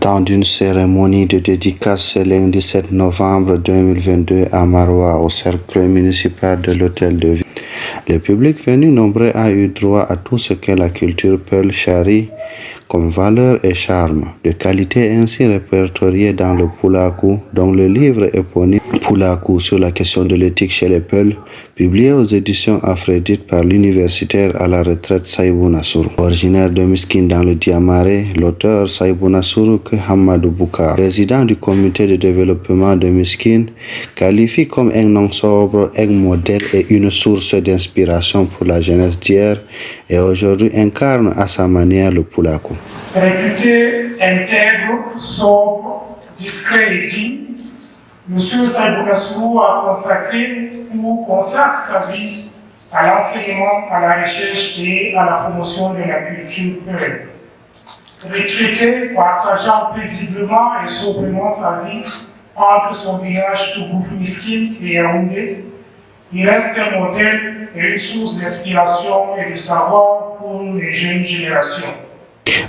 Temps d'une cérémonie de dédicace ce lundi 7 novembre 2022 à Maroua, au cercle municipal de l'Hôtel de Ville. Le public venu nombreux a eu droit à tout ce que la culture peul charrie comme valeur et charme, de qualité ainsi répertoriée dans le Pulaku, dont le livre éponyme Pulaku sur la question de l'éthique chez les Peuls, publié aux éditions Afredite par l'universitaire à la retraite Saïbou Nassourou. Originaire de Miskine dans le Diamaré, l'auteur Saïbou Nassourou Hamadou Boukar, président du comité de développement de Miskine, qualifie comme un nom sobre, un modèle et une source d'inspiration pour la jeunesse d'hier et aujourd'hui incarne à sa manière le Pulaku. Réputé intègre, sobre, discret et digne, M. Saïbou Nassourou a consacré ou consacre sa vie à l'enseignement, à la recherche et à la promotion de la culture peul. Retraité, partageant paisiblement et sobrement sa vie entre son village Tougouf Miskine et Yaoundé, il reste un modèle et une source d'inspiration et de savoir pour les jeunes générations.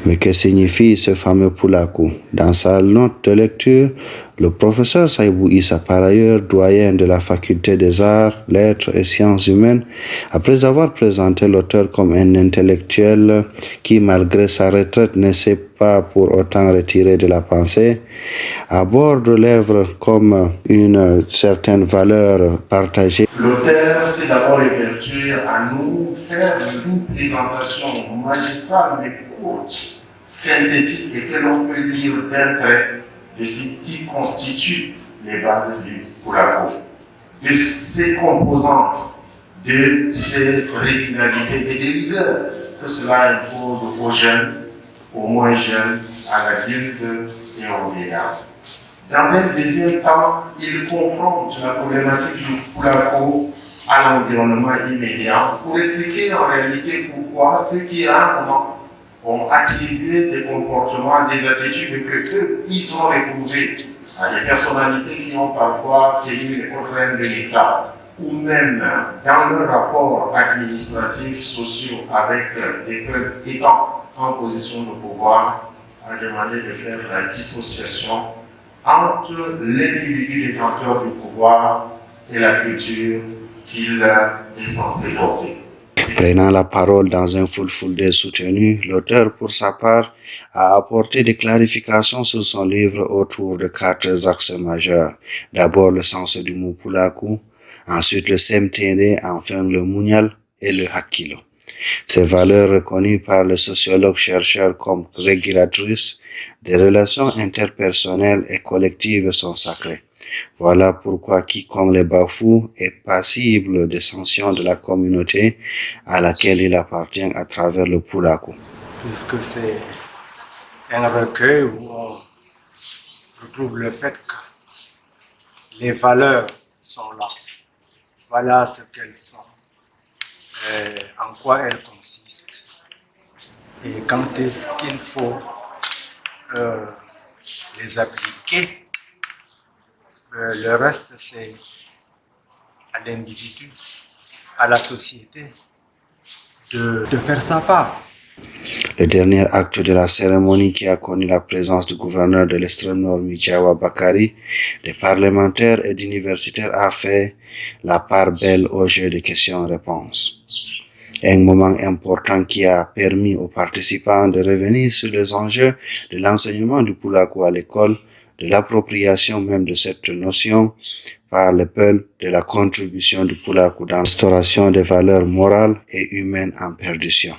Mais que signifie ce fameux Pulaku? Dans sa note de lecture, le professeur Saïbou Issa, par ailleurs doyen de la faculté des arts, lettres et sciences humaines, après avoir présenté l'auteur comme un intellectuel qui, malgré sa retraite, ne s'est pas pour autant retiré de la pensée, aborde l'œuvre comme une certaine valeur partagée. L'auteur s'est d'abord évertué à nous faire une présentation magistrale mais courte, synthétique et que l'on peut lire d'un trait de ce qui constitue les bases du Pulaku, de ses composantes, de ses régularité et des rigueurs que cela impose aux jeunes, aux moins jeunes, à l'adulte et aux vieillards. Dans un deuxième temps, il confronte la problématique du Pulaku à l'environnement immédiat pour expliquer en réalité pourquoi ceux qui à un moment ont attribué des comportements, des attitudes que eux, ils ont retrouvés à des personnalités qui ont parfois tenu les contraintes de l'État ou même dans leur rapport administratif, sociaux avec des peuples étant en position de pouvoir, à demander de faire la dissociation entre l'individu détenteur du pouvoir et la culture qu'il est censé porter. Prenant la parole dans un fulfulde soutenu, l'auteur, pour sa part, a apporté des clarifications sur son livre autour de 4 axes majeurs. D'abord le sens du mot Pulaku, ensuite le Semtene, enfin le Munyal et le Hakilo. Ces valeurs reconnues par le sociologue-chercheur comme régulatrices des relations interpersonnelles et collectives sont sacrées. Voilà pourquoi quiconque les bafoue est passible des sanctions de la communauté à laquelle il appartient à travers le Pulaku. Puisque c'est un recueil où on retrouve le fait que les valeurs sont là. Voilà ce qu'elles sont, en quoi elles consistent et quand est-ce qu'il faut les appliquer. Le reste, c'est à l'individu, à la société, de faire sa part. Le dernier acte de la cérémonie, qui a connu la présence du gouverneur de l'extrême nord, Mijawa Bakari, des parlementaires et d'universitaires, a fait la part belle au jeu de questions-réponses. Un moment important qui a permis aux participants de revenir sur les enjeux de l'enseignement du Pulaku à l'école, de l'appropriation même de cette notion par les peuples, de la contribution du Pulaku dans l'instauration des valeurs morales et humaines en perdition.